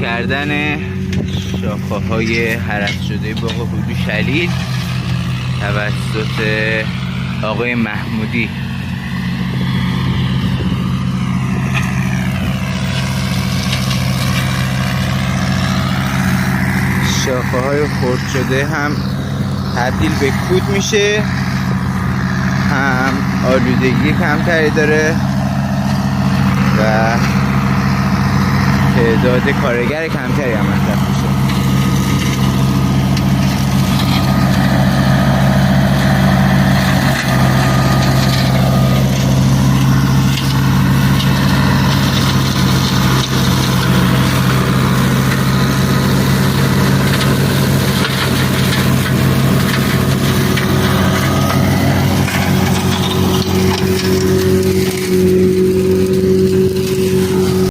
کردن شاخه های هرس شده باغ هلو شلیل توسط آقای محمودی. شاخه های خرد شده هم تبدیل به کود میشه، هم آلودگی کمتری داره و تعداد کارگر کمتری هم مصرف میشه.